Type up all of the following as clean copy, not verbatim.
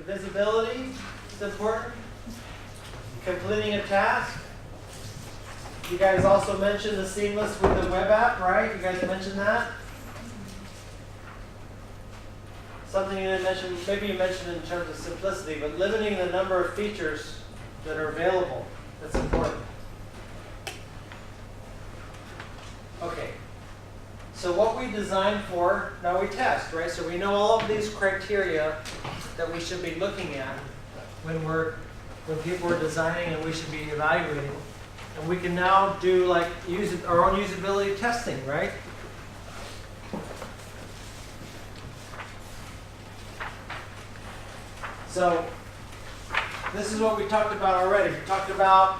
Visibility is important. Completing a task. You guys also mentioned the seamless with the web app, right? You guys mentioned that? Something you didn't mention, maybe you mentioned in terms of simplicity, but limiting the number of features that are available. That's important. Okay. So what we design for, now we test, right? So we know all of these criteria that we should be looking at when people are designing and we should be evaluating. And we can now do like our own usability testing, right? So this is what we talked about already. We talked about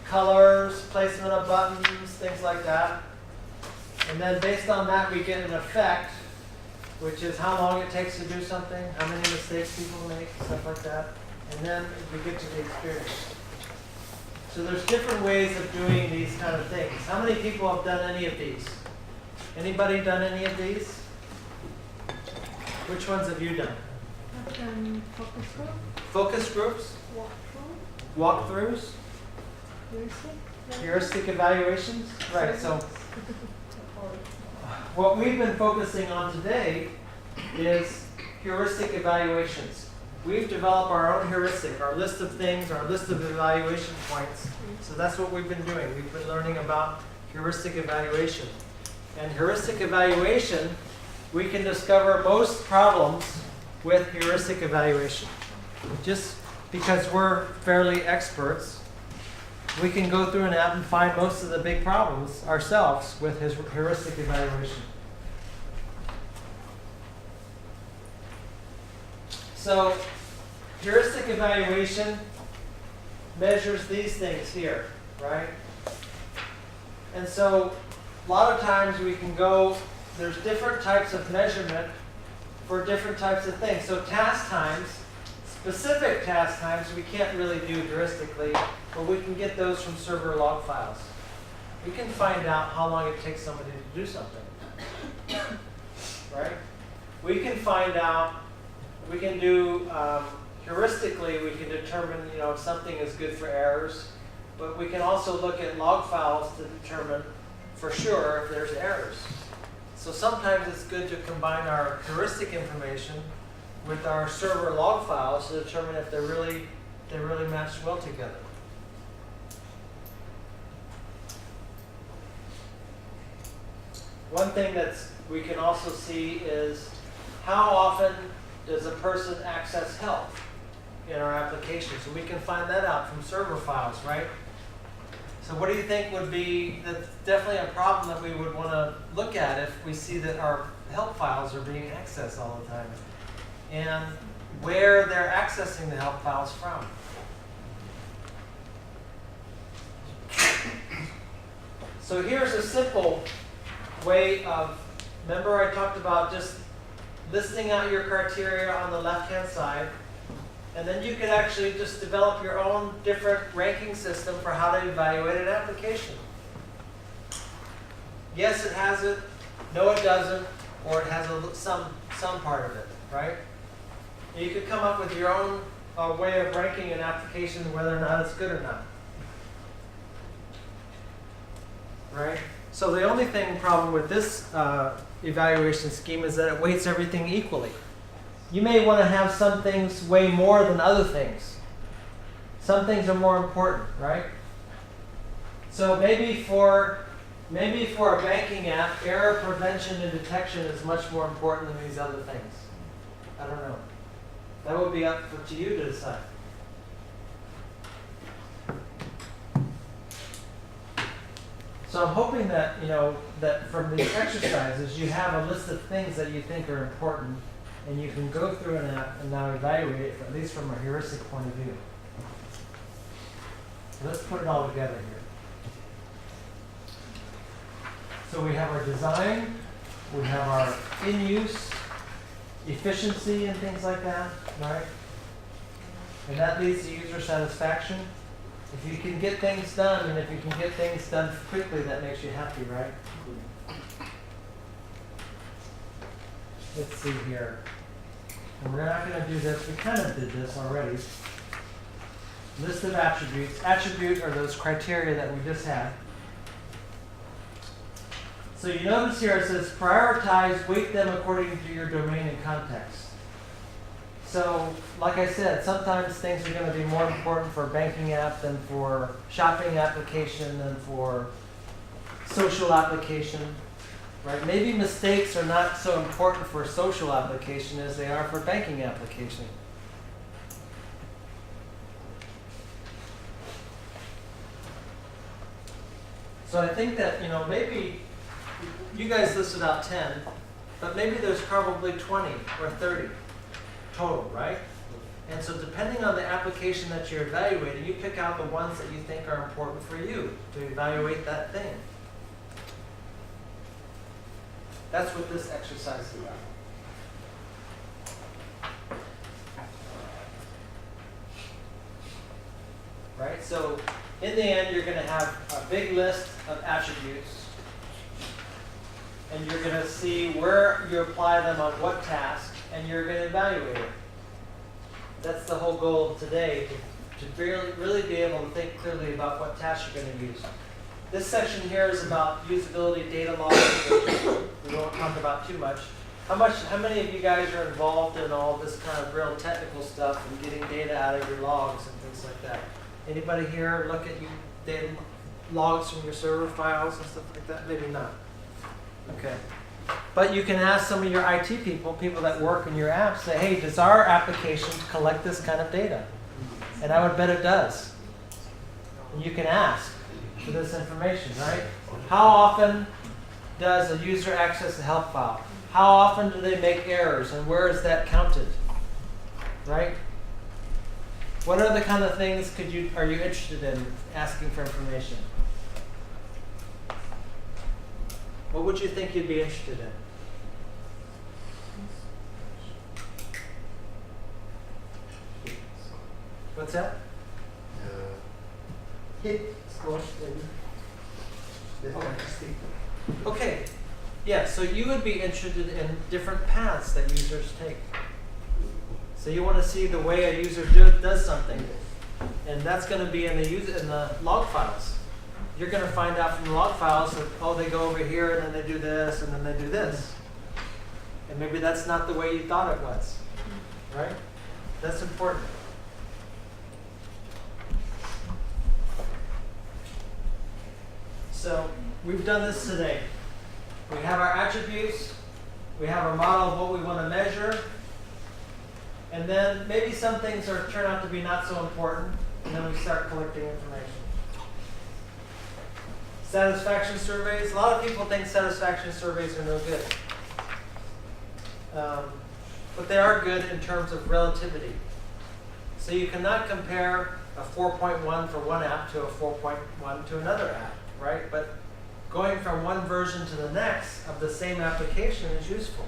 colors, placement of buttons, things like that. And then based on that, we get an effect, which is how long it takes to do something, how many mistakes people make, stuff like that. And then we get to the experience. So there's different ways of doing these kind of things. How many people have done any of these? Anybody done any of these? Which ones have you done? I've done focus group, Focus groups? walkthrough, Walkthroughs? heuristic, Heuristic evaluations? Right, so what we've been focusing on today is heuristic evaluations. We've developed our own heuristic, our list of things, our list of evaluation points. So that's what we've been doing. We've been learning about heuristic evaluation. And heuristic evaluation, we can discover most problems with heuristic evaluation. Just because we're fairly experts, we can go through an app and find most of the big problems ourselves with his heuristic evaluation. So heuristic evaluation measures these things here, right? And so a lot of times we can go, there's different types of measurement for different types of things. So task times, specific task times, we can't really do heuristically, but we can get those from server log files. We can find out how long it takes somebody to do something, right? We can find out, we can do, heuristically, we can determine, if something is good for errors, but we can also look at log files to determine for sure if there's errors. So sometimes it's good to combine our heuristic information with our server log files to determine if they really match well together. One thing we can also see is how often does a person access help in our application. So we can find that out from server files, right? So what do you think would be, that's definitely a problem that we would want to look at if we see that our help files are being accessed all the time, and where they're accessing the help files from. So here's a simple way of, remember I talked about just listing out your criteria on the left-hand side, and then you could actually just develop your own different ranking system for how to evaluate an application. Yes, it has it. No, it doesn't. Or it has some part of it, right? You could come up with your own way of ranking an application, whether or not it's good or not. Right? So the only problem with this evaluation scheme is that it weights everything equally. You may want to have some things weigh more than other things. Some things are more important, right? So maybe for a banking app, error prevention and detection is much more important than these other things. I don't know. That would be up to you to decide. So I'm hoping that, that from these exercises, you have a list of things that you think are important, and you can go through an app and now evaluate it, at least from a heuristic point of view. So let's put it all together here. So we have our design, we have our in-use, efficiency and things like that, right? And that leads to user satisfaction. If you can get things done, and if you can get things done quickly, that makes you happy, right? Let's see here. And we're not going to do this. We kind of did this already. List of attributes. Attribute are those criteria that we just had. So you notice here it says prioritize, weight them according to your domain and context. So, like I said, sometimes things are going to be more important for a banking app than for shopping application than for social application, right? Maybe mistakes are not so important for social application as they are for banking application. So I think that, maybe you guys listed out 10, but maybe there's probably 20 or 30 total, right? And so depending on the application that you're evaluating, you pick out the ones that you think are important for you to evaluate that thing. That's what this exercise is about. Right? So in the end, you're going to have a big list of attributes. And you're going to see where you apply them on what task, and you're going to evaluate it. That's the whole goal of today, to really be able to think clearly about what tasks you're going to use. This section here is about usability data logging, which we won't talk about too much. How many of you guys are involved in all this kind of real technical stuff and getting data out of your logs and things like that? Anybody here look at data logs from your server files and stuff like that? Maybe not. Okay. But you can ask some of your IT people that work in your app, say, hey, does our application collect this kind of data? And I would bet it does. And you can ask for this information, right? How often does a user access a help file? How often do they make errors, and where is that counted? Right? What are the kind of things are you interested in asking for information? What would you think you'd be interested in? What's that? Okay. Yeah, so you would be interested in different paths that users take. So you want to see the way a user does something. And that's going to be in the log files. You're going to find out from the log files that, oh, they go over here, and then they do this, and then they do this. And maybe that's not the way you thought it was. Right? That's important. So we've done this today. We have our attributes. We have our model of what we want to measure. And then maybe some things turn out to be not so important, and then we start collecting information. Satisfaction surveys. A lot of people think satisfaction surveys are no good. But they are good in terms of relativity. So you cannot compare a 4.1 for one app to a 4.1 to another app, right? But going from one version to the next of the same application is useful.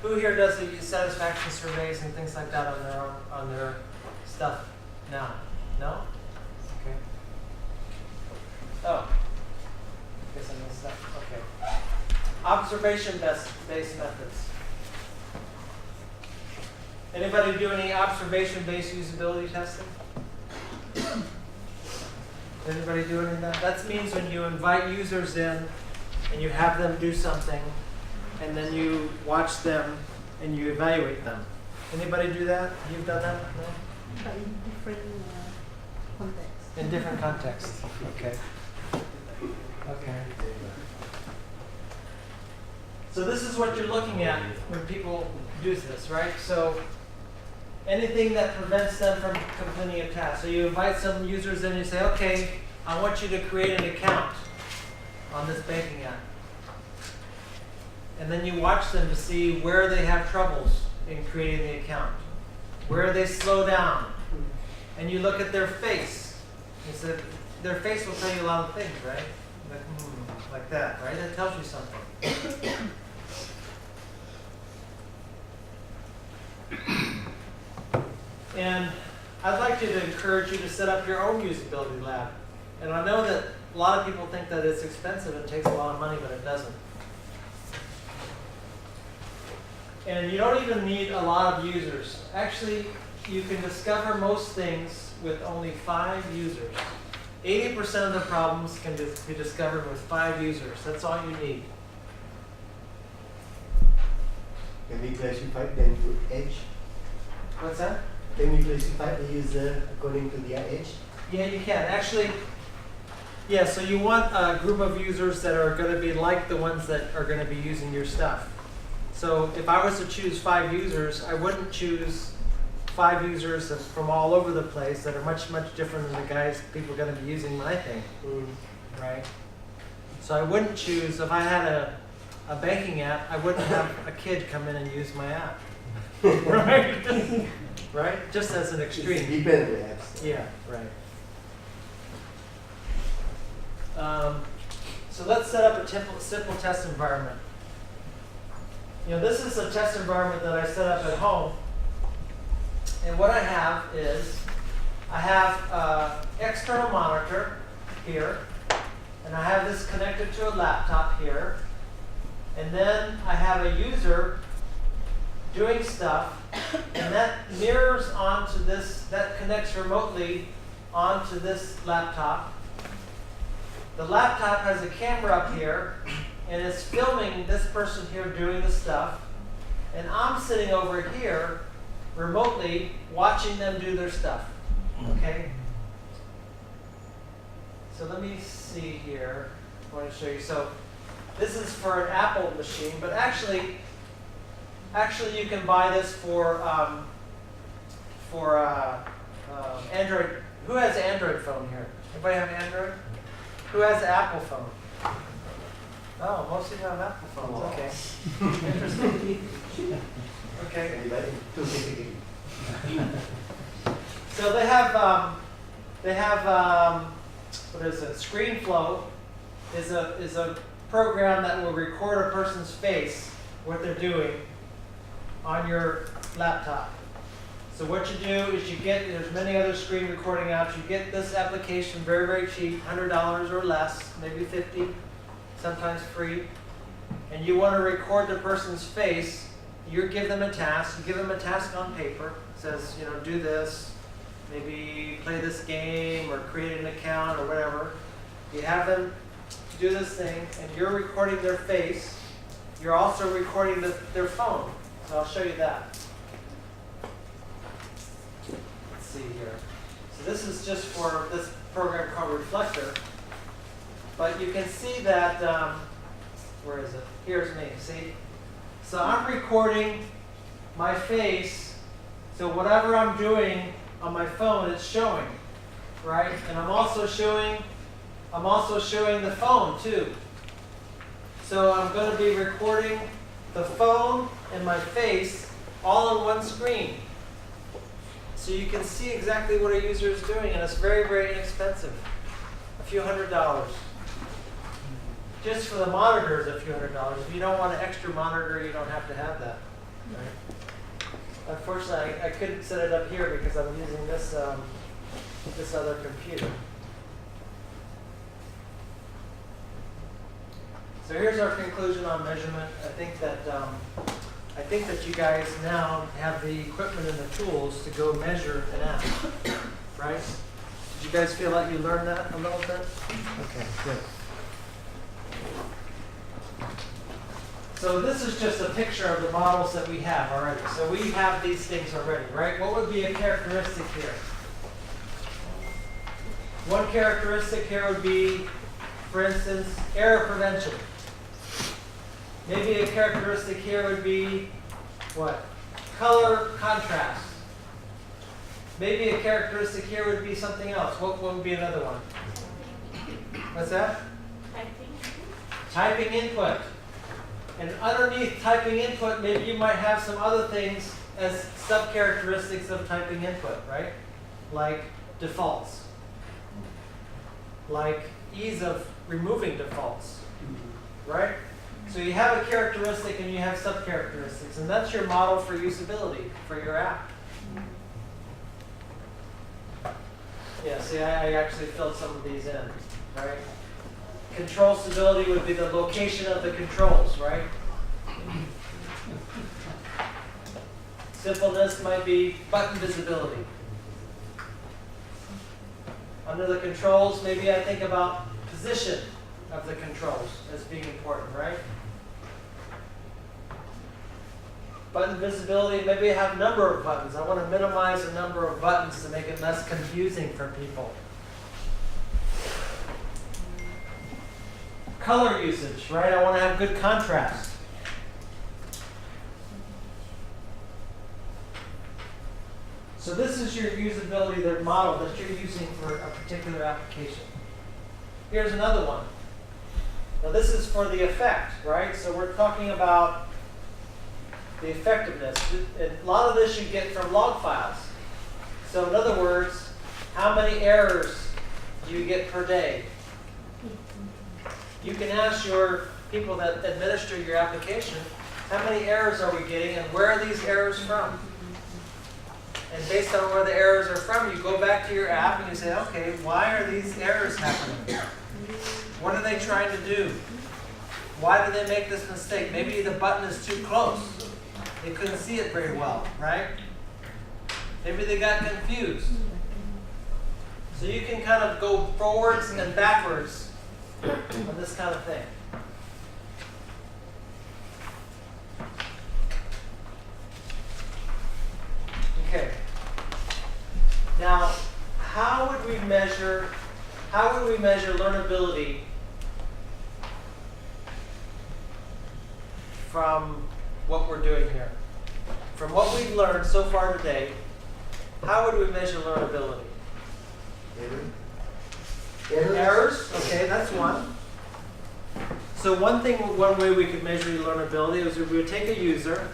Who here does the satisfaction surveys and things like that on their stuff now? No? Okay. Oh. Guess I missed that. Okay. Observation-based methods. Anybody do any observation-based usability testing? Anybody do any of that? That means when you invite users in and you have them do something, and then you watch them and you evaluate them. Anybody do that? You've done that? No? But in different contexts. In different contexts. Okay. Okay. So this is what you're looking at when people do this, right? So anything that prevents them from completing a task. So you invite some users in and you say, okay, I want you to create an account on this banking app. And then you watch them to see where they have troubles in creating the account, where they slow down. And you look at their face. You said, their face will tell you a lot of things, right? Like that, right? That tells you something. And I'd like to encourage you to set up your own usability lab. And I know that a lot of people think that it's expensive and takes a lot of money, but it doesn't. And you don't even need a lot of users. Actually, you can discover most things with only 5 users. 80% of the problems can be discovered with 5 users. That's all you need. Can we classify them to age? What's that? Can we classify the user according to their age? Yeah, you can. Actually, yeah, so you want a group of users that are going to be like the ones that are going to be using your stuff. So if I was to choose 5 users, I wouldn't choose 5 users from all over the place that are much, much different than the guys, people are going to be using my thing, right? So I wouldn't choose, if I had a banking app, I wouldn't have a kid come in and use my app, right? Right? Just as an extreme. Depends on the apps. Yeah, right. So let's set up a simple test environment. You know, this is a test environment that I set up at home. And what I have is, I have an external monitor here, and I have this connected to a laptop here. And then I have a user doing stuff, and that mirrors onto this, that connects remotely onto this laptop. The laptop has a camera up here, and it's filming this person here doing the stuff. And I'm sitting over here remotely watching them do their stuff. Okay? So let me see here. I want to show you. So this is for an Apple machine, but actually you can buy this for Android. Who has an Android phone here? Anybody have an Android? Who has an Apple phone? Oh, most of you have Apple phones. Okay. Interesting. Okay. So they have what is it? ScreenFlow is a program that will record a person's face, what they're doing, on your laptop. So what you do is you get, there's many other screen recording apps, you get this application very, very cheap, $100 or less, maybe 50, sometimes free, and you want to record the person's face. You give them a task, you give them a task on paper, it says, you know, do this, maybe play this game or create an account or whatever. You have them do this thing, and you're recording their face. You're also recording their phone. So I'll show you that. Let's see here. So this is just for this program called Reflector. But you can see that, where is it? Here's me, see? So I'm recording my face, so whatever I'm doing on my phone, it's showing, right? And I'm also showing the phone too. So I'm going to be recording the phone and my face all on one screen. So you can see exactly what a user is doing, and it's very, very inexpensive. A few $100s. Just for the monitor is a few $100s. If you don't want an extra monitor, you don't have to have that. Right? Unfortunately, I couldn't set it up here because I'm using this this other computer. So here's our conclusion on measurement. I think that you guys now have the equipment and the tools to go measure an app, right? Did you guys feel like you learned that a little bit? Okay, good. So this is just a picture of the models that we have already. So we have these things already, right? What would be a characteristic here? One characteristic here would be, for instance, error prevention. Maybe a characteristic here would be, what? Color contrast. Maybe a characteristic here would be something else. What would be another one? What's that? Typing input. And underneath typing input, maybe you might have some other things as sub-characteristics of typing input, right? Like defaults. Like ease of removing defaults, right? So you have a characteristic and you have sub-characteristics, and that's your model for usability for your app. Yeah, see, I actually filled some of these in, right? Control stability would be the location of the controls, right? Simpleness might be button visibility. Under the controls, maybe I think about position of the controls as being important, right? Button visibility, maybe I have a number of buttons. I want to minimize the number of buttons to make it less confusing for people. Color usage, right? I want to have good contrast. So this is your usability, the model that you're using for a particular application. Here's another one. Now this is for the effect, right? So we're talking about the effectiveness. A lot of this you get from log files. So in other words, how many errors do you get per day? You can ask your people that administer your application, how many errors are we getting and where are these errors from? And based on where the errors are from, you go back to your app and you say, okay, why are these errors happening? What are they trying to do? Why did they make this mistake? Maybe the button is too close. They couldn't see it very well, right? Maybe they got confused. So you can kind of go forwards and backwards on this kind of thing. Okay. Now, how would we measure learnability from what we're doing here? From what we've learned so far today, how would we measure learnability? Errors? Okay, that's one. So one way we could measure learnability is we would take a user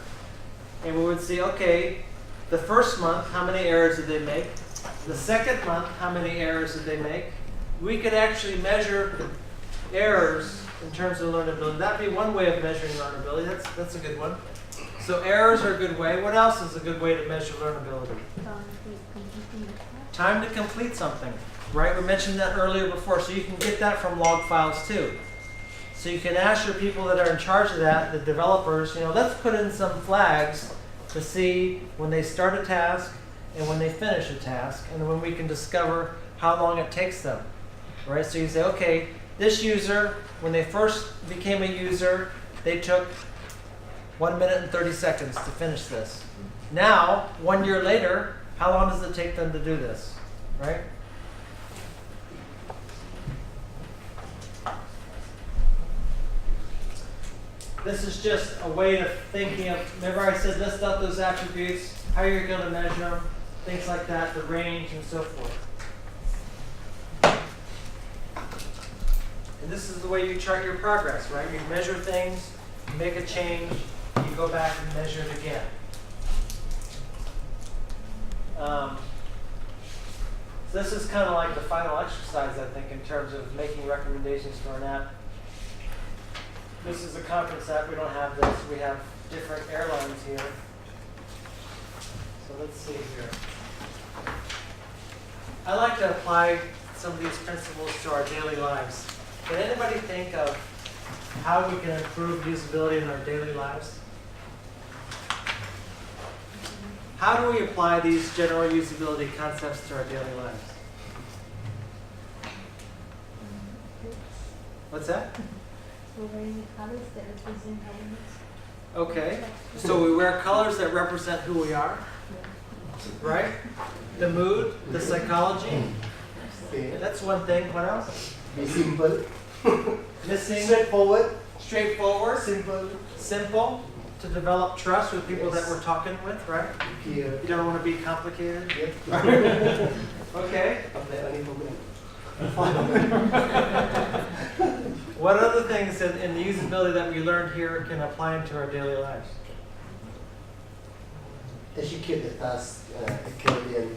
and we would see, okay, the first month, how many errors did they make? The second month, how many errors did they make? We could actually measure errors in terms of learnability. That'd be one way of measuring learnability. That's a good one. So errors are a good way. What else is a good way to measure learnability? Time to complete something, right? We mentioned that earlier before. So you can get that from log files too. So you can ask your people that are in charge of that, the developers, let's put in some flags to see when they start a task and when they finish a task, and when we can discover how long it takes them, right? So you say, okay, this user, when they first became a user, they took 1 minute and 30 seconds to finish this. Now, 1 year later, how long does it take them to do this, right? This is just a way of thinking of, remember I said list out those attributes, how you're going to measure them, things like that, the range and so forth. And this is the way you chart your progress, right? You measure things, you make a change, you go back and measure it again. So this is kind of like the final exercise, I think, in terms of making recommendations for an app. This is a conference app. We don't have this. We have different airlines here. So let's see here. I like to apply some of these principles to our daily lives. Can anybody think of how we can improve usability in our daily lives? How do we apply these general usability concepts to our daily lives? What's that? We're wearing colors that represent elements. Okay, so we wear colors that represent who we are, right? The mood, the psychology. Okay. That's one thing. What else? Be simple. Missing. Straightforward. Straightforward. Simple. Simple. To develop trust with people that we're talking with, right? Clear. You don't want to be complicated. Yep. Okay. Apply only for me. What other things in the usability that we learned here can apply into our daily lives? Execute the task accurately and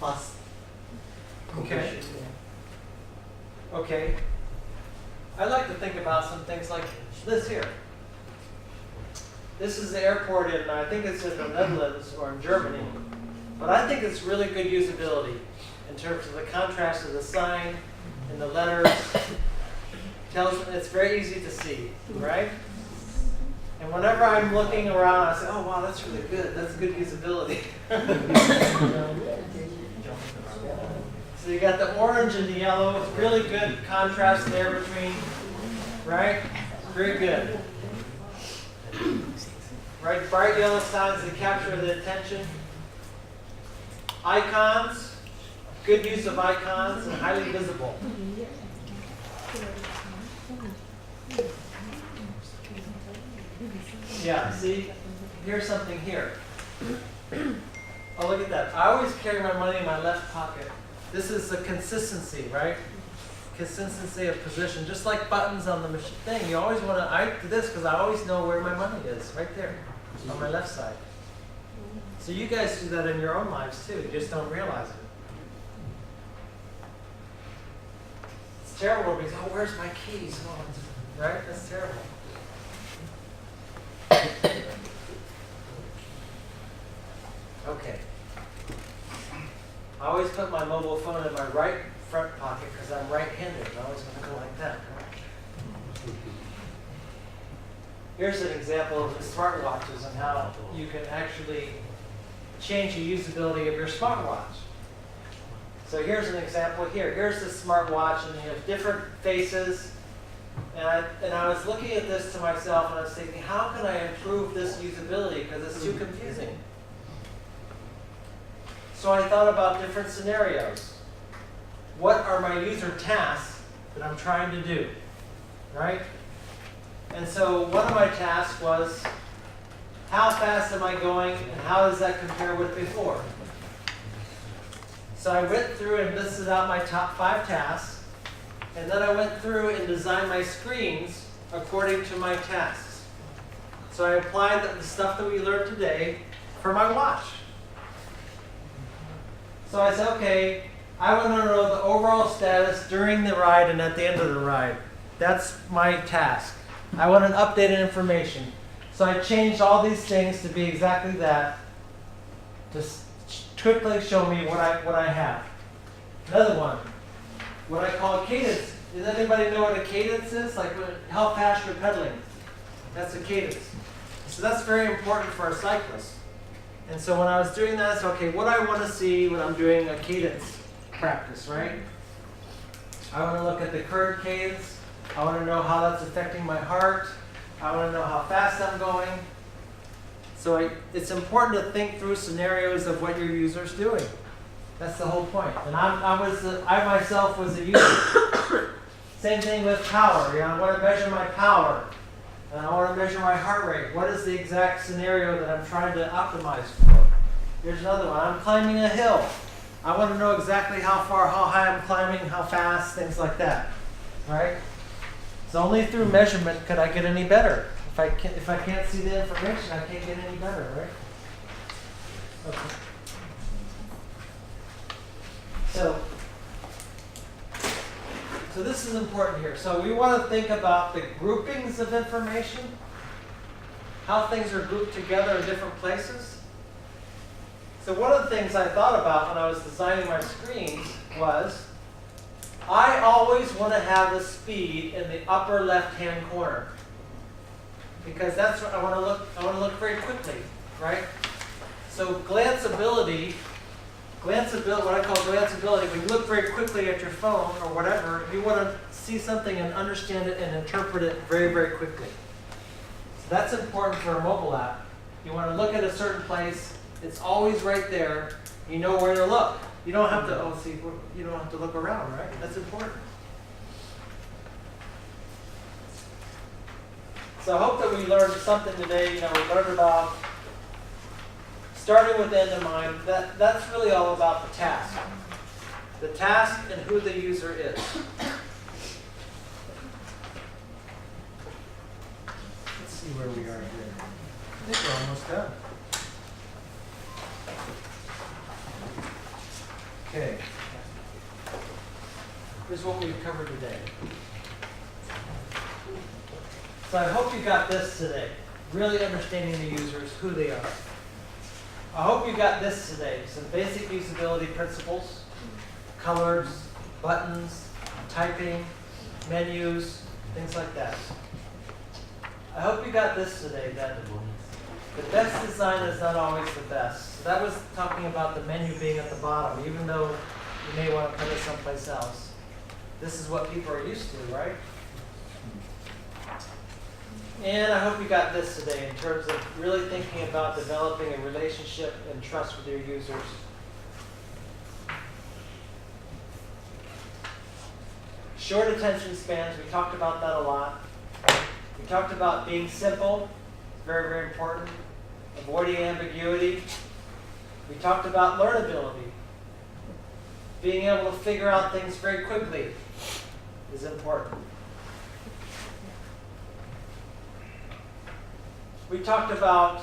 fast. Okay. Okay. I like to think about some things like this here. This is the airport in, I think it's in the Netherlands or in Germany. But I think it's really good usability in terms of the contrast of the sign and the letters. Tells it's very easy to see, right? And whenever I'm looking around, I say, oh wow, that's really good. That's good usability. So you got the orange and the yellow. It's really good contrast there between, right? Very good. Right, bright yellow signs that capture the attention. Icons, good use of icons and highly visible. Yeah, see, here's something here. Oh, look at that. I always carry my money in my left pocket. This is the consistency, right? Consistency of position, just like buttons on the machine thing. You always want to, I do this because I always know where my money is, right there, on my left side. So you guys do that in your own lives too, you just don't realize it. It's terrible because, oh, where's my keys? Oh, right? That's terrible. Okay. I always put my mobile phone in my right front pocket because I'm right-handed. I always want to go like that. Here's an example of the smartwatches and how you can actually change the usability of your smartwatch. So here's an example here. Here's the smartwatch, and you have different faces. And I was looking at this to myself, and I was thinking, how can I improve this usability? Because it's too confusing. So I thought about different scenarios. What are my user tasks that I'm trying to do, right? And so one of my tasks was, how fast am I going, and how does that compare with before? So I went through and listed out my top 5 tasks, and then I went through and designed my screens according to my tasks. So I applied the stuff that we learned today for my watch. So I said, okay, I want to know the overall status during the ride and at the end of the ride. That's my task. I want an updated information. So I changed all these things to be exactly that, to quickly show me what I have. Another one, what I call cadence. Does anybody know what a cadence is? Like how fast you're pedaling. That's a cadence. So that's very important for a cyclist. And so when I was doing that, I said, okay, what I want to see when I'm doing a cadence practice, right? I want to look at the current cadence. I want to know how that's affecting my heart. I want to know how fast I'm going. So it's important to think through scenarios of what your user's doing. That's the whole point. And I myself was a user. Same thing with power. You know, I want to measure my power. And I want to measure my heart rate. What is the exact scenario that I'm trying to optimize for? Here's another one. I'm climbing a hill. I want to know exactly how far, how high I'm climbing, how fast, things like that. Right? So only through measurement could I get any better. If I can't see the information, I can't get any better, right? Okay. So this is important here. So we want to think about the groupings of information, how things are grouped together in different places. So one of the things I thought about when I was designing my screens was, I always want to have the speed in the upper left-hand corner, because that's what I want to look. I want to look very quickly, right? So glanceability, what I call glanceability, when you look very quickly at your phone or whatever, you want to see something and understand it and interpret it very, very quickly. So that's important for a mobile app. You want to look at a certain place, it's always right there. You know where to look. You don't have to, you don't have to look around, right? That's important. So I hope that we learned something today. You know, we learned about starting with the end in mind. That's really all about the task. The task and who the user is. Let's see where we are here. I think we're almost done. Okay. Here's what we've covered today. So I hope you got this today. Really understanding the users, who they are. I hope you got this today. Some basic usability principles, colors, buttons, typing, menus, things like that. I hope you got this today, that the best design is not always the best. So that was talking about the menu being at the bottom, even though you may want to put it someplace else. This is what people are used to, right? And I hope you got this today in terms of really thinking about developing a relationship and trust with your users. Short attention spans, we talked about that a lot. We talked about being simple, very, very important. Avoiding ambiguity. We talked about learnability. Being able to figure out things very quickly is important. We talked about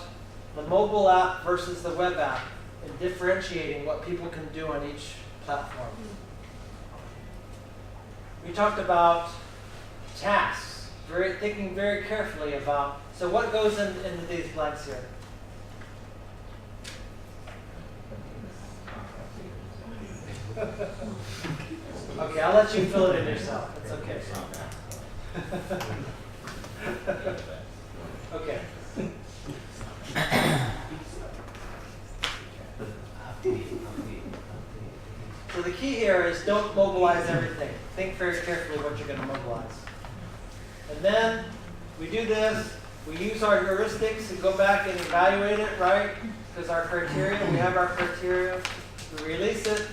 the mobile app versus the web app and differentiating what people can do on each platform. We talked about tasks, thinking very carefully about, so what goes into these blanks here? Okay, I'll let you fill it in yourself. It's okay. Okay. So the key here is don't mobilize everything. Think very carefully what you're going to mobilize. And then we do this. We use our heuristics and go back and evaluate it, right? Because our criteria, we have our criteria. We release it.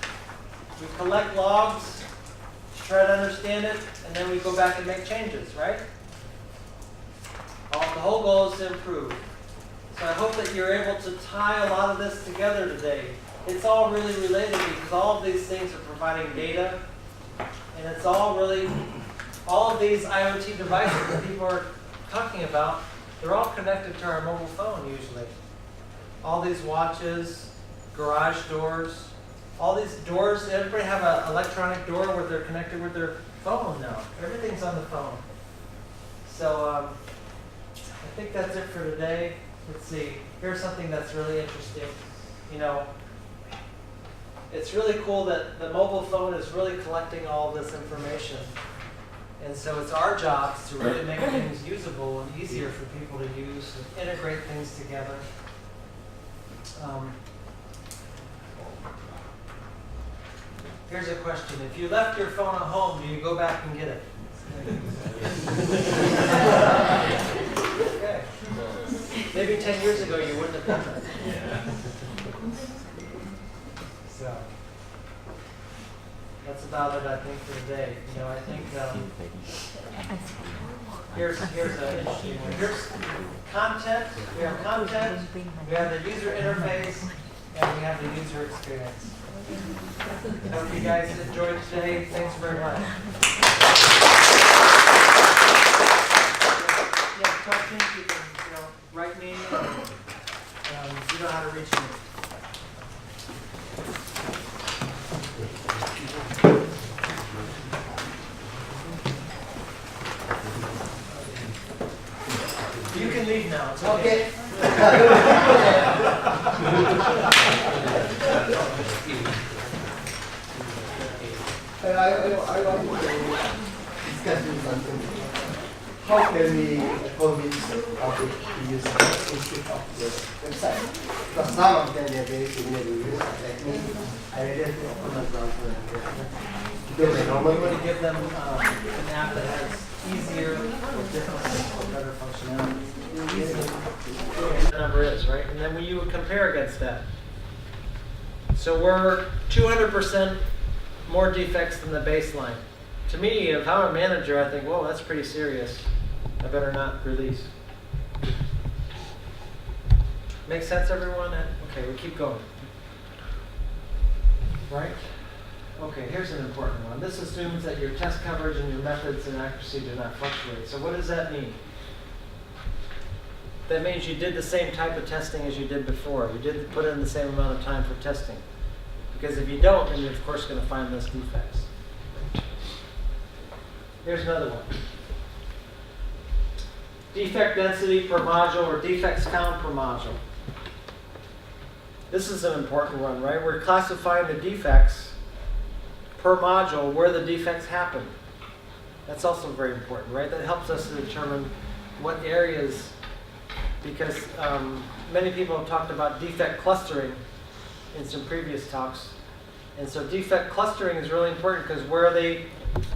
We collect logs to try to understand it. And then we go back and make changes, right? The whole goal is to improve. So I hope that you're able to tie a lot of this together today. It's all really related because all of these things are providing data. And it's all really, all of these IoT devices that people are talking about, they're all connected to our mobile phone usually. All these watches, garage doors, all these doors, everybody have an electronic door where they're connected with their phone now. Everything's on the phone. So I think that's it for today. Let's see. Here's something that's really interesting. You know, it's really cool that the mobile phone is really collecting all this information. And so it's our jobs to really make things usable and easier for people to use and integrate things together. Here's a question. If you left your phone at home, do you go back and get it? Okay. Maybe 10 years ago you wouldn't have done that. So that's about it, I think, for today. You know, I think here's an interesting one. Here's content. We have content. We have the user interface, and we have the user experience. I hope you guys enjoyed today. Thanks very much. If you have questions, you can write me. You know how to reach me. You can leave now. It's okay. I want to discuss something. How can we convince the public to use it instead of the website? Because some of them are very similar to use, like me. I really have to open my browser and do the normal We want one. to give them an app that has easier or different or better functionality. The number is, right? And then you would compare against that. So we're 200% more defects than the baseline. To me, if I'm a manager, I think, whoa, that's pretty serious. I better not release. Make sense, everyone? Okay, we keep going. Right? Okay, here's an important one. This assumes that your test coverage and your methods and accuracy do not fluctuate. So what does that mean? That means you did the same type of testing as you did before. You did put in the same amount of time for testing. Because if you don't, then you're of course going to find less defects. Here's another one. Defect density per module or defects count per module. This is an important one, right? We're classifying the defects per module where the defects happen. That's also very important, right? That helps us to determine what areas, because many people have talked about defect clustering in some previous talks. And so defect clustering is really important because where they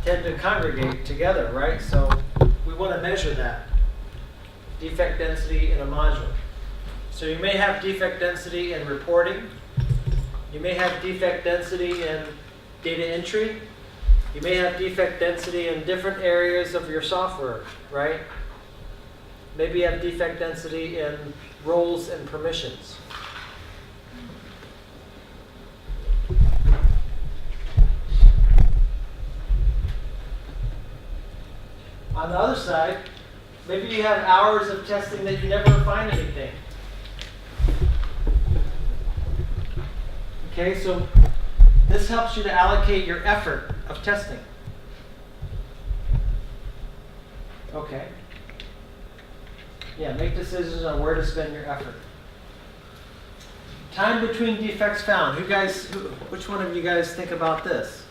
tend to congregate together, right? So we want to measure that. Defect density in a module. So you may have defect density in reporting. You may have defect density in data entry. You may have defect density in different areas of your software, right? Maybe you have defect density in roles and permissions. On the other side, maybe you have hours of testing that you never find anything. Okay, so this helps you to allocate your effort of testing. Okay. Yeah, make decisions on where to spend your effort. Time between defects found. Which one of you guys think about this?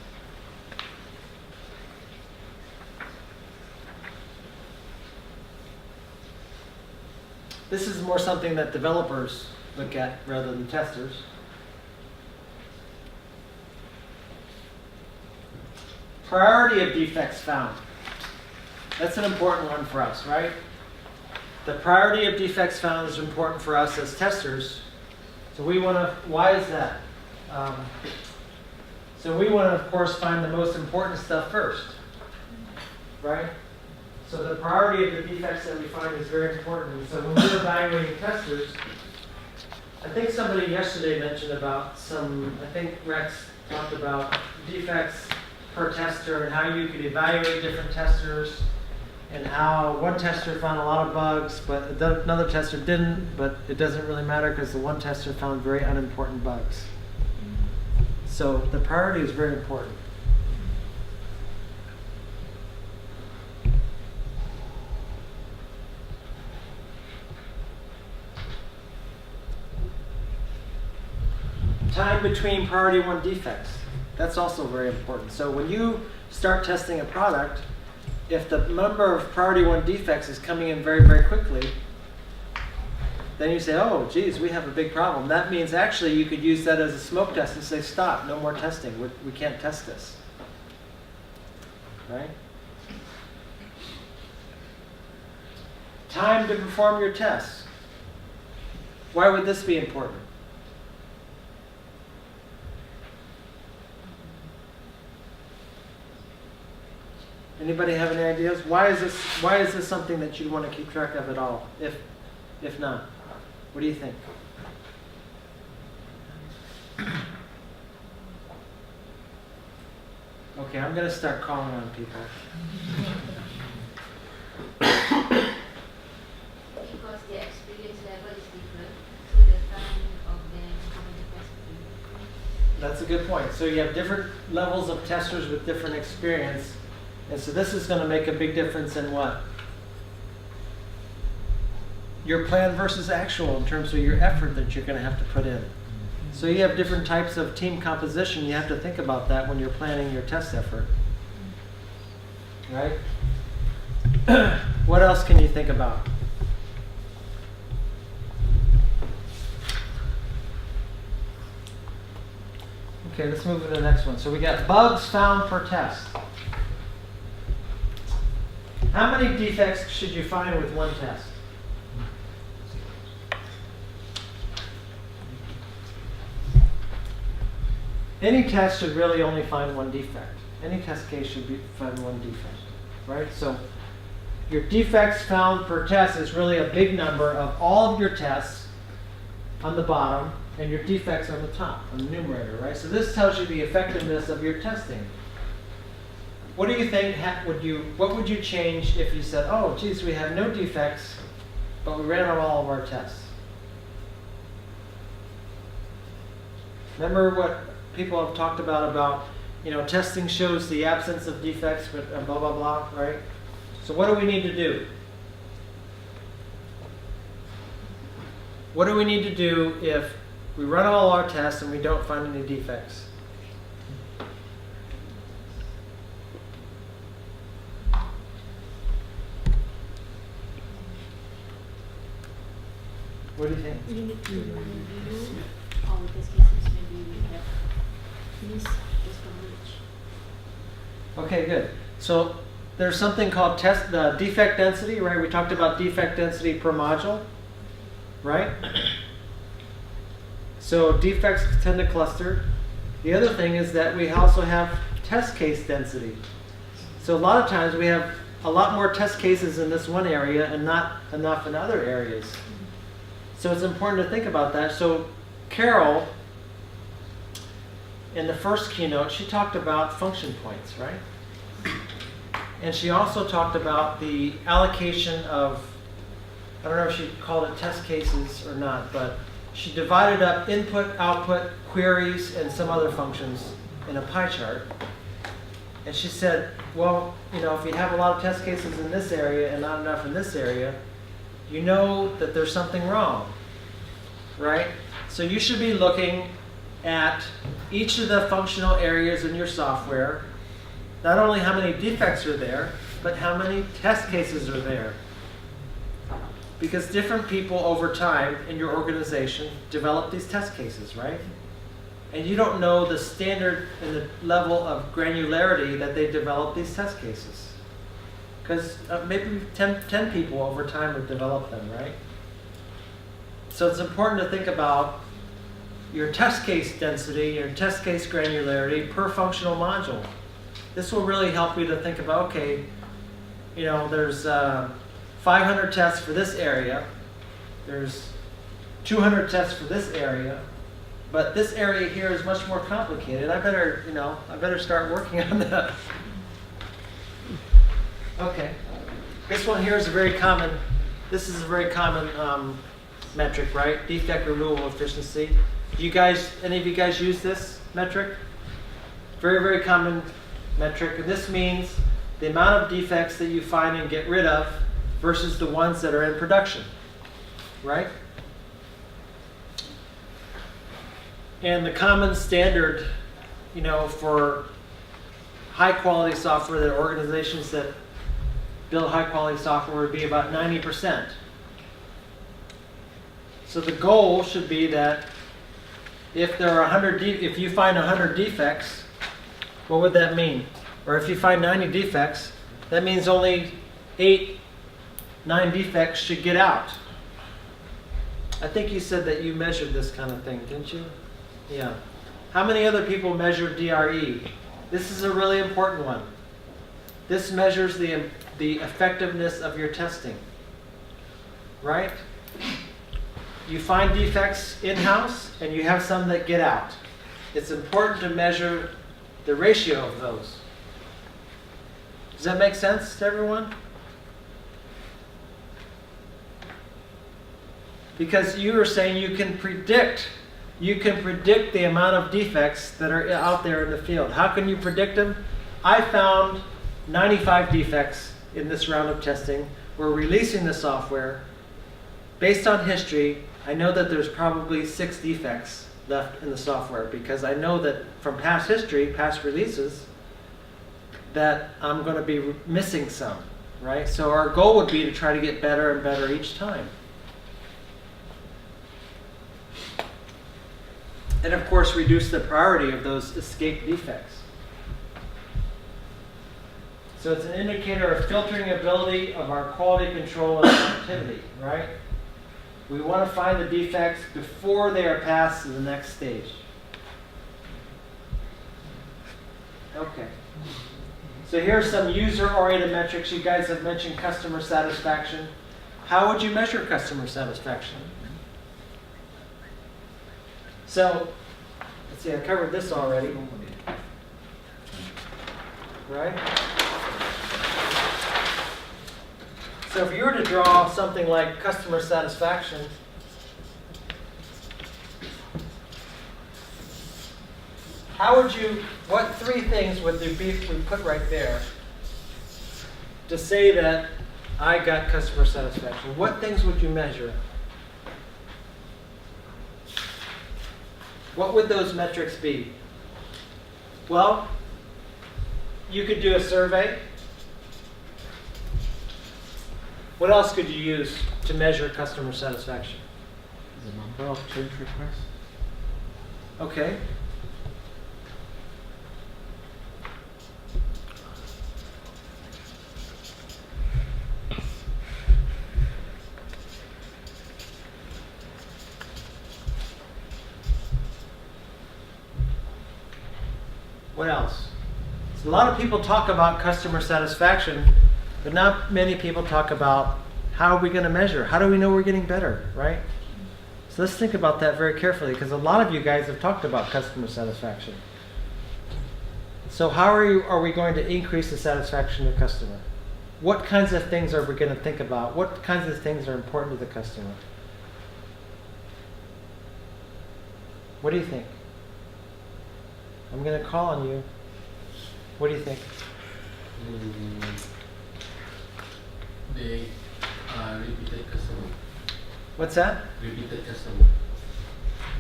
This is more something that developers look at rather than testers. Priority of defects found. That's an important one for us, right? The priority of defects found is important for us as testers. So we want to, why is that? So we want to, of course, find the most important stuff first, right? So the priority of the defects that we find is very important. And so when we're evaluating testers, I think somebody yesterday mentioned about I think Rex talked about defects per tester and how you could evaluate different testers and how one tester found a lot of bugs, but another tester didn't, but it doesn't really matter because the one tester found very unimportant bugs. So the priority is very important. Time between priority 1 defects. That's also very important. So when you start testing a product, if the number of priority 1 defects is coming in very, very quickly, then you say, oh, geez, we have a big problem. That means actually you could use that as a smoke test and say, stop, no more testing. We can't test this. Right? Time to perform your tests. Why would this be important? Anybody have any ideas? Why is this something that you'd want to keep track of at all? If not, what do you think? Okay, I'm going to start calling on people. Because the experience level is different, so the time of them having the test will be different. That's a good point. So you have different levels of testers with different experience. And so this is going to make a big difference in what? Your plan versus actual in terms of your effort that you're going to have to put in. So you have different types of team composition. You have to think about that when you're planning your test effort. Right? What else can you think about? Okay, let's move to the next one. So we got bugs found per test. How many defects should you find with one test? Any test should really only find one defect. Any test case should find one defect, right? So your defects found per test is really a big number of all of your tests on the bottom and your defects on the top, on the numerator, right? So this tells you the effectiveness of your testing. What do you think, what would you change if you said, oh, geez, we have no defects, but we ran out all of our tests? Remember what people have talked about, testing shows the absence of defects, but blah, blah, blah, right? So what do we need to do? What do we need to do if we run all our tests and we don't find any defects? What do you think? You need to review all the test cases, maybe we have missed just one which. Okay, good. So there's something called defect density, right? We talked about defect density per module, right? So defects tend to cluster. The other thing is that we also have test case density. So a lot of times we have a lot more test cases in this one area and not enough in other areas. So it's important to think about that. So Carol, in the first keynote, she talked about function points, right? And she also talked about the allocation of, I don't know if she called it test cases or not, but she divided up input, output, queries, and some other functions in a pie chart. And she said, well, you know, if you have a lot of test cases in this area and not enough in this area, you know that there's something wrong, right? So you should be looking at each of the functional areas in your software, not only how many defects are there, but how many test cases are there. Because different people over time in your organization develop these test cases, right? And you don't know the standard and the level of granularity that they develop these test cases. Because maybe 10 people over time have developed them, right? So it's important to think about your test case density, your test case granularity per functional module. This will really help you to think about, okay, you know, there's 500 tests for this area, there's 200 tests for this area, but this area here is much more complicated. I better start working on that. Okay, this one here is a very common. This is a very common metric, right? Defect removal efficiency. Do you guys, any of you guys use this metric? Very, very common metric, and this means the amount of defects that you find and get rid of versus the ones that are in production, right? And the common standard, you know, for high quality software, that organizations that build high quality software would be about 90%. So the goal should be that if there are if you find 100 defects, what would that mean? Or if you find 90 defects, that means only 9 defects should get out. I think you said that you measured this kind of thing, didn't you? Yeah. How many other people measure DRE? This is a really important one. This measures the effectiveness of your testing, right? You find defects in-house and you have some that get out. It's important to measure the ratio of those. Does that make sense to everyone? Because you were saying you can predict the amount of defects that are out there in the field. How can you predict them? I found 95 defects in this round of testing. We're releasing the software. Based on history, I know that there's probably 6 defects left in the software because I know that from past history, past releases, that I'm going to be missing some, right? So our goal would be to try to get better and better each time. And of course, reduce the priority of those escape defects. So it's an indicator of filtering ability of our quality control and activity, right? We want to find the defects before they are passed to the next stage. Okay. So here's some user-oriented metrics. You guys have mentioned customer satisfaction. How would you measure customer satisfaction? So, let's see, I covered this already. Right? So if you were to draw something like customer satisfaction, what 3 things would there be if we put right there to say that I got customer satisfaction? What things would you measure? What would those metrics be? Well, you could do a survey. What else could you use to measure customer satisfaction? the number of change requests. Okay. What else? So a lot of people talk about customer satisfaction, but not many people talk about how are we going to measure? How do we know we're getting better, right? So let's think about that very carefully, because a lot of you guys have talked about customer satisfaction. So how are we going to increase the satisfaction of the customer? What kinds of things are we going to think about? What kinds of things are important to the customer? What do you think? I'm going to call on you. What do you think? The repeated customer. What's that? Repeated customer.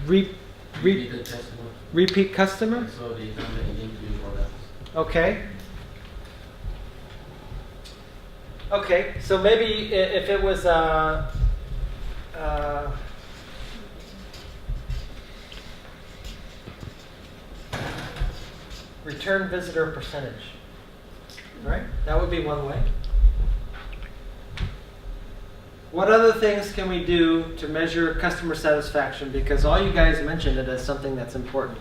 Repeated customer. Repeat customer? So they come again to your products. Okay. Okay, so maybe if it was return visitor percentage, right? That would be one way. What other things can we do to measure customer satisfaction? Because all you guys mentioned it as something that's important.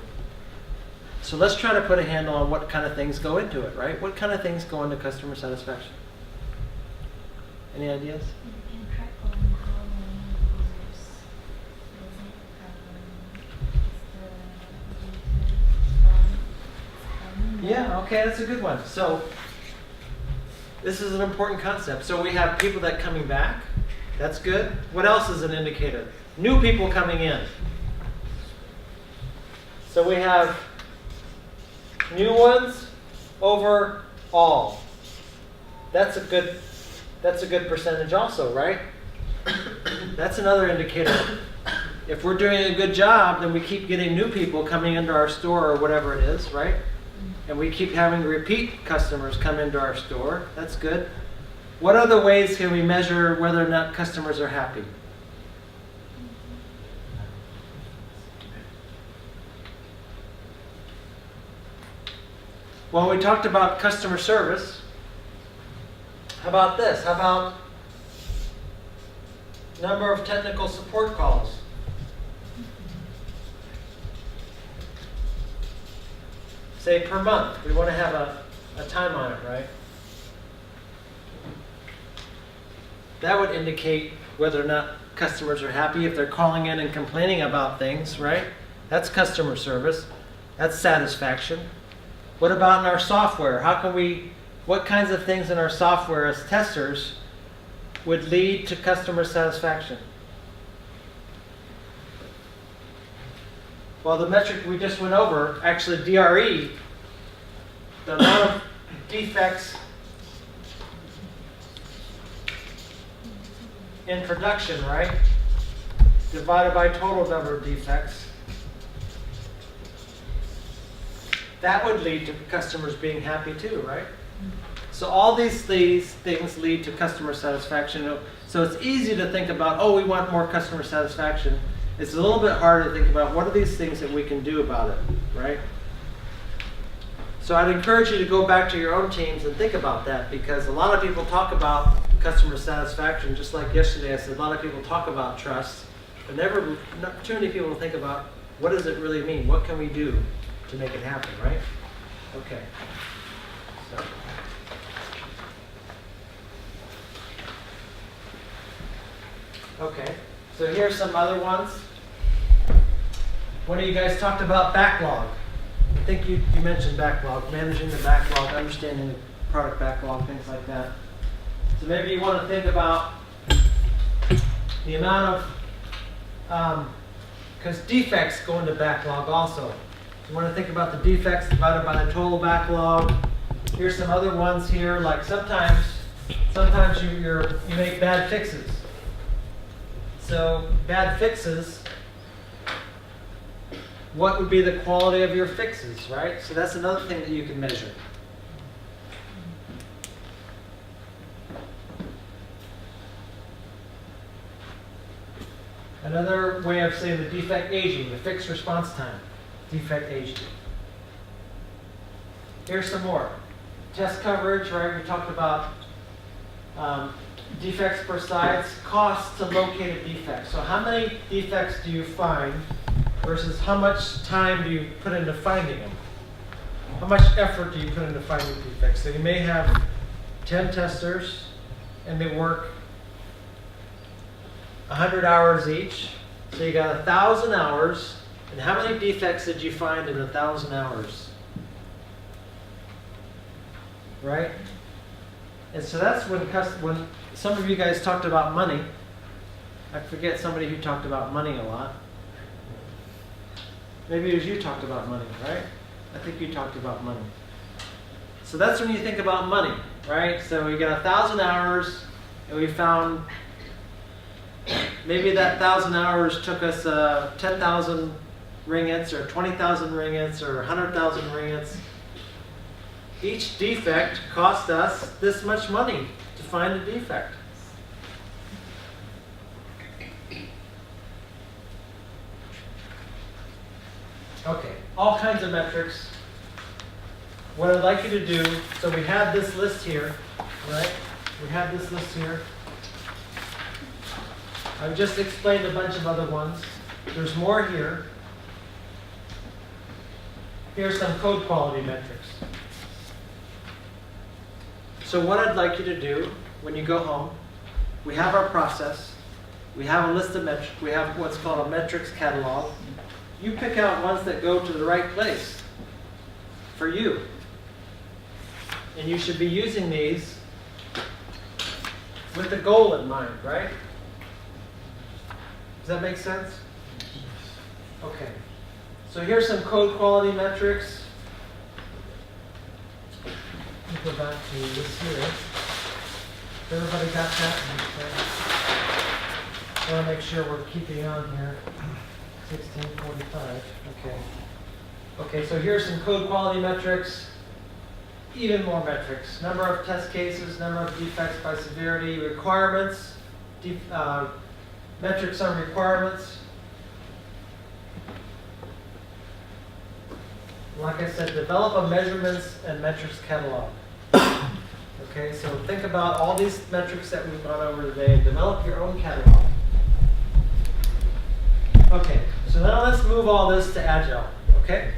So let's try to put a handle on what kind of things go into it, right? What kind of things go into customer satisfaction? Any ideas? You can track on how many users visit, Yeah, okay, that's a good one. So this is an important concept. So we have people that coming back. That's good. What else is an indicator? New people coming in. So we have new ones over all. That's a good percentage also, right? That's another indicator. If we're doing a good job, then we keep getting new people coming into our store or whatever it is, right? And we keep having repeat customers come into our store. That's good. What other ways can we measure whether or not customers are happy? Well, we talked about customer service. How about this? How about number of technical support calls? Say per month. We want to have a time on it, right? That would indicate whether or not customers are happy if they're calling in and complaining about things, right? That's customer service. That's satisfaction. What about in our software? What kinds of things in our software as testers would lead to customer satisfaction? Well, the metric we just went over, actually DRE, the amount of defects in production, right? Divided by total number of defects. That would lead to customers being happy too, right? So all these things lead to customer satisfaction. So it's easy to think about, oh, we want more customer satisfaction. It's a little bit harder to think about what are these things that we can do about it, right? So I'd encourage you to go back to your own teams and think about that, because a lot of people talk about customer satisfaction, just like yesterday I said, a lot of people talk about trust, but not too many people think about what does it really mean? What can we do to make it happen, right? Okay. So. Okay, so here's some other ones. One of you guys talked about backlog. I think you mentioned backlog, managing the backlog, understanding the product backlog, things like that. So maybe you want to think about the amount of, because defects go into backlog also. You want to think about the defects divided by the total backlog. Here's some other ones here, like sometimes you make bad fixes. So bad fixes, what would be the quality of your fixes, right? So that's another thing that you can measure. Another way of saying the defect aging, the fixed response time, defect aging. Here's some more. Test coverage, right? We talked about defects per size, cost to locate a defect. So how many defects do you find versus how much time do you put into finding them? How much effort do you put into finding defects? So you may have 10 testers and they work 100 hours each. So you got 1,000 hours. And how many defects did you find in 1,000 hours? Right? And so that's when some of you guys talked about money. I forget somebody who talked about money a lot. Maybe it was you talked about money, right? I think you talked about money. So that's when you think about money, right? So we got 1,000 hours, and we found maybe that 1,000 hours took us 10,000 ringgits, or 20,000 ringgits, or 100,000 ringgits. Each defect cost us this much money to find a defect. Okay, all kinds of metrics. What I'd like you to do, so we have this list here, right? We have this list here. I've just explained a bunch of other ones. There's more here. Here's some code quality metrics. So what I'd like you to do when you go home, we have our process. We have a list of metrics. We have what's called a metrics catalog. You pick out ones that go to the right place for you. And you should be using these with the goal in mind, right? Does that make sense? Okay. So here's some code quality metrics. Let me go back to this here. Everybody got that? I want to make sure we're keeping on here. 1645. Okay. Okay, so here's some code quality metrics. Even more metrics. Number of test cases, number of defects by severity, requirements, metrics on requirements. Like I said, develop a measurements and metrics catalog. Okay, so think about all these metrics that we've gone over today and develop your own catalog. Okay, so now let's move all this to Agile, okay?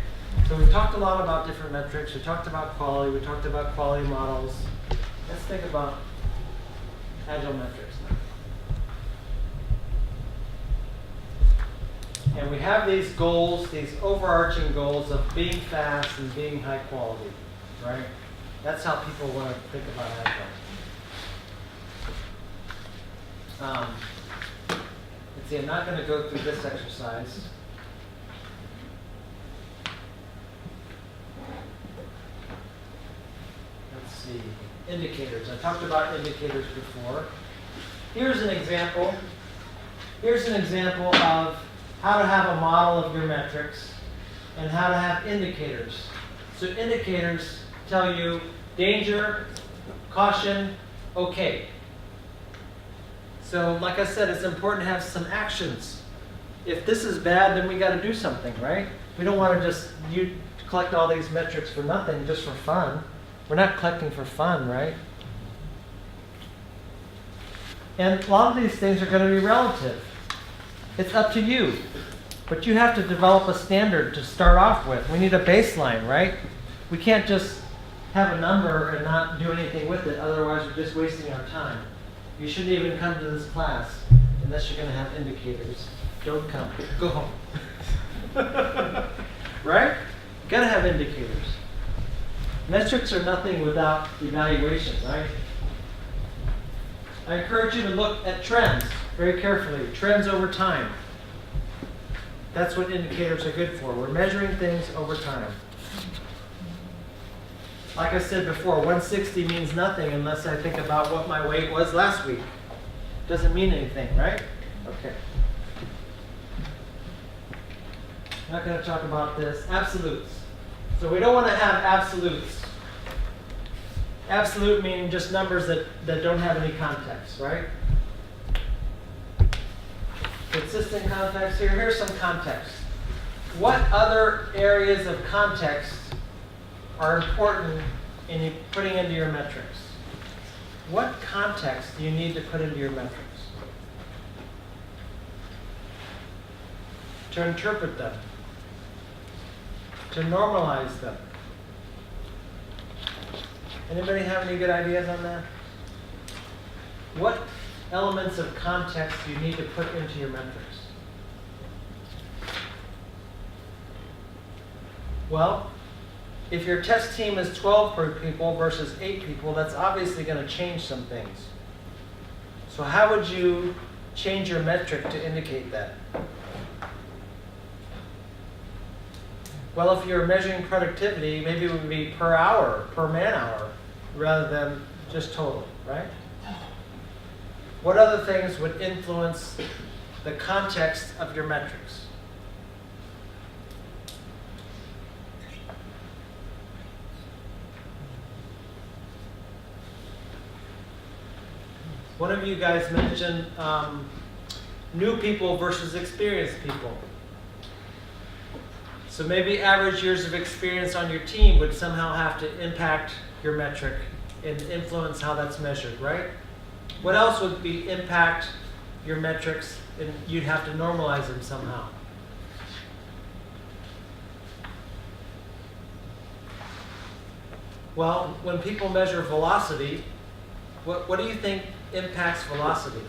So we talked a lot about different metrics. We talked about quality. We talked about quality models. Let's think about Agile metrics now. And we have these goals, these overarching goals of being fast and being high quality, right? That's how people want to think about Agile. Let's see, I'm not going to go through this exercise. Let's see, indicators. I talked about indicators before. Here's an example. Here's an example of how to have a model of your metrics and how to have indicators. So indicators tell you danger, caution, okay. So like I said, it's important to have some actions. If this is bad, then we got to do something, right? We don't want to just collect all these metrics for nothing, just for fun. We're not collecting for fun, right? And a lot of these things are going to be relative. It's up to you. But you have to develop a standard to start off with. We need a baseline, right? We can't just have a number and not do anything with it, otherwise we're just wasting our time. You shouldn't even come to this class unless you're going to have indicators. Don't come. Go home. Right? You got to have indicators. Metrics are nothing without evaluation, right? I encourage you to look at trends very carefully. Trends over time. That's what indicators are good for. We're measuring things over time. Like I said before, 160 means nothing unless I think about what my weight was last week. Doesn't mean anything, right? Okay. Not going to talk about this. Absolutes. So we don't want to have absolutes. Absolute meaning just numbers that don't have any context, right? Consistent context here. Here's some context. What other areas of context are important in putting into your metrics? What context do you need to put into your metrics? To interpret them. To normalize them. Anybody have any good ideas on that? What elements of context do you need to put into your metrics? Well, if your test team is 12 people versus 8 people, that's obviously going to change some things. So how would you change your metric to indicate that? Well, if you're measuring productivity, maybe it would be per hour, per man hour, rather than just total, right? What other things would influence the context of your metrics? One of you guys mentioned new people versus experienced people. So maybe average years of experience on your team would somehow have to impact your metric and influence how that's measured, right? What else would be impact your metrics, and you'd have to normalize them somehow? Well, when people measure velocity, what do you think impacts velocity?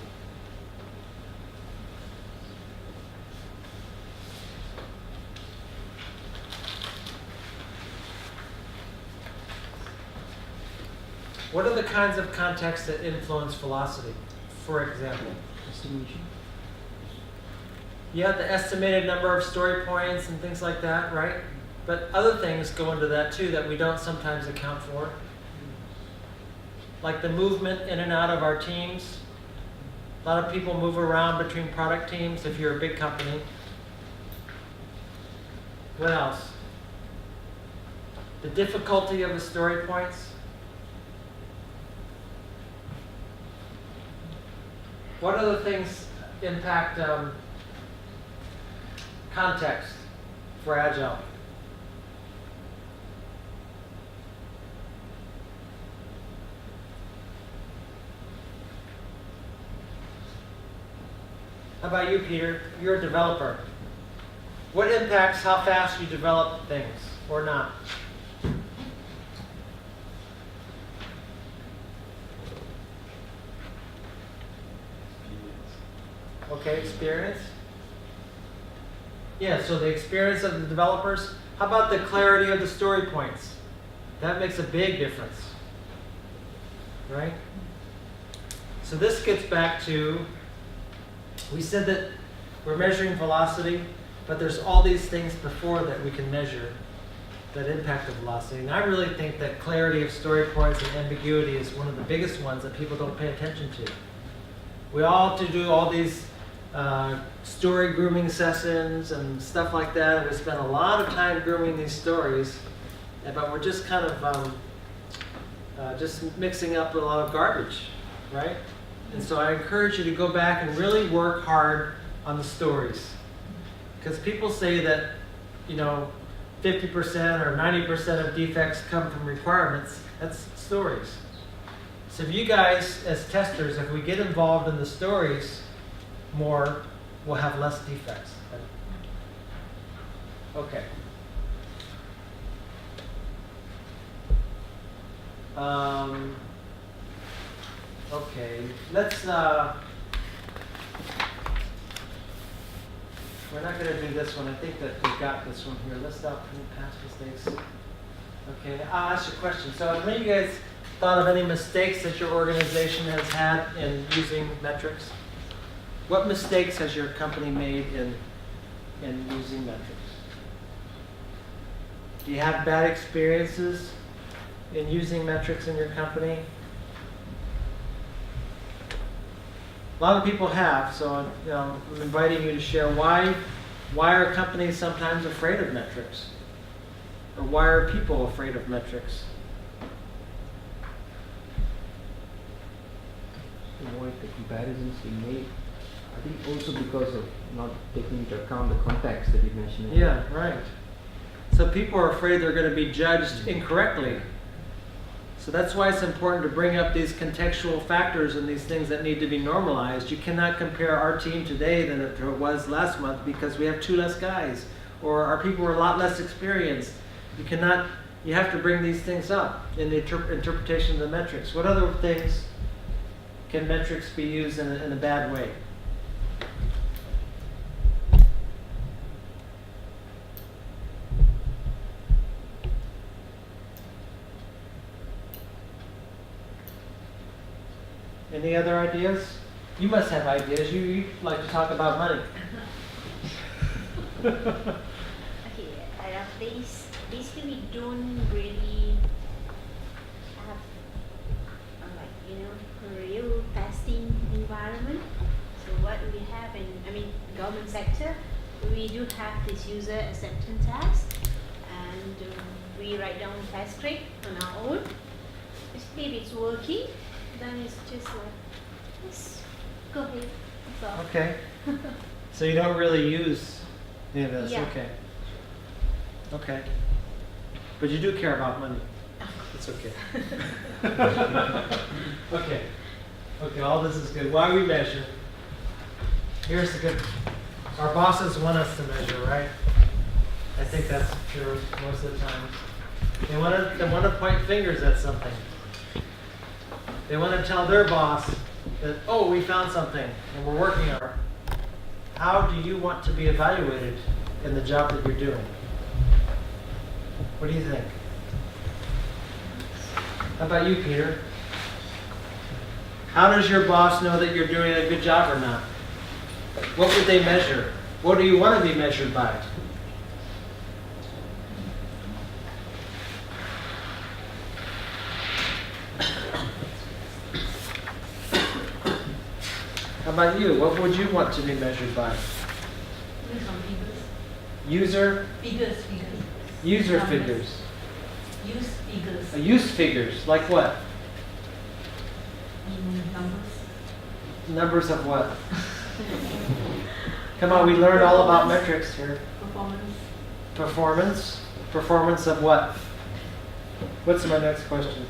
What are the kinds of contexts that influence velocity, for example? Estimation. Yeah, the estimated number of story points and things like that, right? But other things go into that too that we don't sometimes account for. Like the movement in and out of our teams. A lot of people move around between product teams if you're a big company. What else? The difficulty of the story points. What other things impact context for Agile? How about you, Peter? You're a developer. What impacts how fast you develop things or not? Okay, experience. Yeah, so the experience of the developers. How about the clarity of the story points? That makes a big difference, right? So this gets back to, we said that we're measuring velocity, but there's all these things before that we can measure that impact the velocity. And I really think that clarity of story points and ambiguity is one of the biggest ones that people don't pay attention to. We all have to do all these story grooming sessions and stuff like that. And we spend a lot of time grooming these stories, but we're just kind of just mixing up a lot of garbage, right? And so I encourage you to go back and really work hard on the stories. Because people say that, 50% or 90% of defects come from requirements. That's stories. So if you guys, as testers, if we get involved in the stories more, we'll have less defects. Okay. Okay, let's, we're not going to do this one. I think that we got this one here. Let's stop from past mistakes. Okay, I'll ask you a question. So have any of you guys thought of any mistakes that your organization has had in using metrics? What mistakes has your company made in using metrics? Do you have bad experiences in using metrics in your company? A lot of people have, so I'm inviting you to share why are companies sometimes afraid of metrics? Or why are people afraid of metrics? Avoid the comparisons we made I think also because of not taking into account the context that you mentioned. Yeah, right. So people are afraid they're going to be judged incorrectly. So that's why it's important to bring up these contextual factors and these things that need to be normalized. You cannot compare our team today than it was last month because we have 2 less guys, or our people are a lot less experienced. You have to bring these things up in the interpretation of the metrics. What other things can metrics be used in a bad way? Any other ideas? You must have ideas. You like to talk about money. Okay, basically we don't really have a real testing environment. So what we have in government sector, we do have this user acceptance test, and we write down test script on our own. Basically, if it's working, then it's just like, let's go ahead. That's all. Okay. So you don't really use any of this. Yeah. Okay. Okay. But you do care about money. It's okay. Okay. Okay, all this is good. Why we measure. Here's the good. Our bosses want us to measure, right? I think that's true most of the time. They want to point fingers at something. They want to tell their boss that, oh, we found something and we're working on it. How do you want to be evaluated in the job that you're doing? What do you think? How about you, Peter? How does your boss know that you're doing a good job or not? What would they measure? What do you want to be measured by? How about you? What would you want to be measured by? User? Figures. User Numbers. figures. Use figures. Use figures, like what? Numbers. Numbers of what? Come on, we learned all about metrics here. Performance. Performance? Performance of what? What's my next question?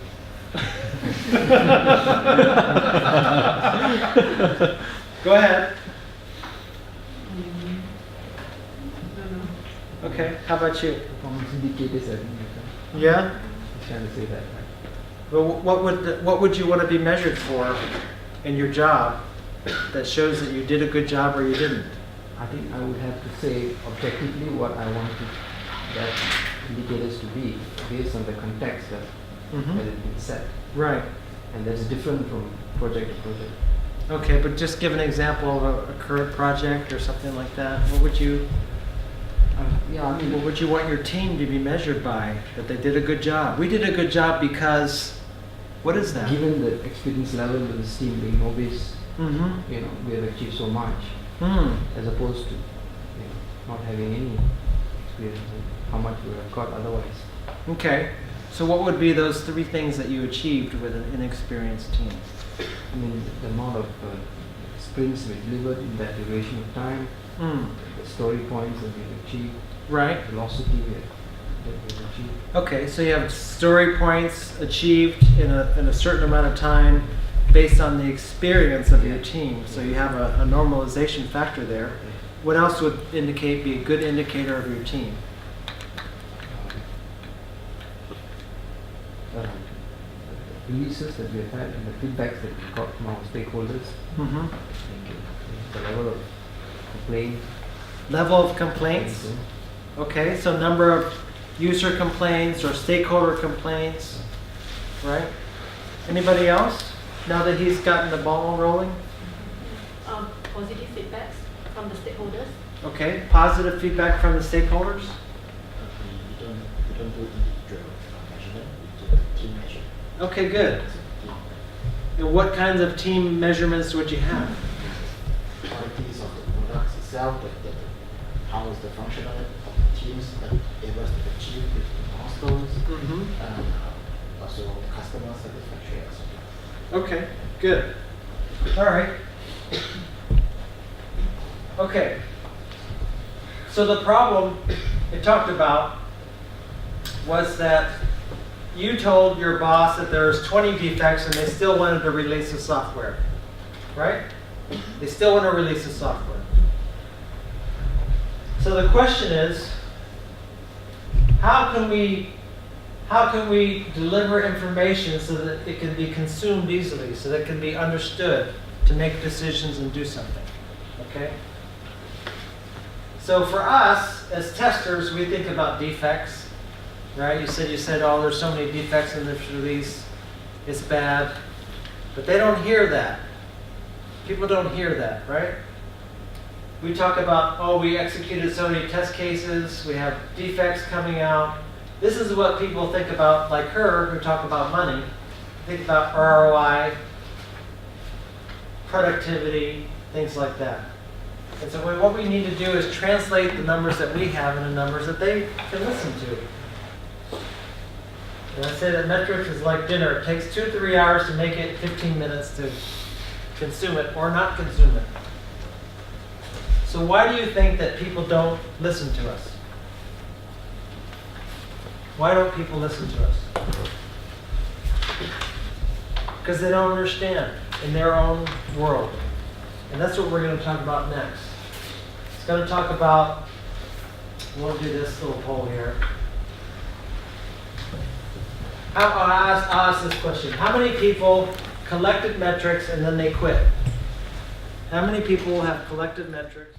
Go ahead. Okay, how about you? Performance indicators, I think. Yeah? I'm trying to say that, right? But what would you want to be measured for in your job that shows that you did a good job or you didn't? I think I would have to say objectively what I want that indicators to be based on the context that has been set. Right. And that's different from project to project. Okay, but just give an example of a current project or something like that. What would you what would you want your team to be measured by? That they did a good job. We did a good job because, what is that? Given the experience level of this team being novice, we have achieved so much, as opposed to not having any experience and how much we would have got otherwise. Okay, so what would be those 3 things that you achieved with an inexperienced team? I mean, the amount of sprints we delivered in that duration of time, the story points that we achieved, Right. velocity that we achieved. Okay, so you have story points achieved in a certain amount of time based on the experience of your team. So you have a normalization factor there. What else would be a good indicator of your team? Releases that we have had and the feedbacks that we got from our stakeholders, Mm-hmm. the level of complaint. Level of complaints. Okay, so number of user complaints or stakeholder complaints, right? Anybody else? Now that he's gotten the ball rolling? Positive feedbacks from the stakeholders. Okay, positive feedback from the stakeholders? We don't do individual measurement, we do team measurement. Okay, good. And what kinds of team measurements would you have? Qualities of the products itself, how is the functional teams that able to achieve the milestones, and also the customer satisfaction, etc. Okay, good. All right. Okay. So the problem it talked about was that you told your boss that there's 20 defects and they still wanted to release the software, right? They still want to release the software. So the question is, how can we deliver information so that it can be consumed easily, so that it can be understood to make decisions and do something, okay? So for us, as testers, we think about defects, right? You said, oh, there's so many defects in this release, it's bad. But they don't hear that. People don't hear that, right? We talk about, oh, we executed so many test cases, we have defects coming out. This is what people think about, like her, who talk about money. Think about ROI, productivity, things like that. And so what we need to do is translate the numbers that we have into numbers that they can listen to. And I say that metrics is like dinner. It takes 2 to 3 hours to make it, 15 minutes to consume it or not consume it. So why do you think that people don't listen to us? Why don't people listen to us? Because they don't understand in their own world. And that's what we're going to talk about next. It's going to talk about, we'll do this little poll here. I'll ask this question. How many people collected metrics and then they quit? How many people have collected metrics?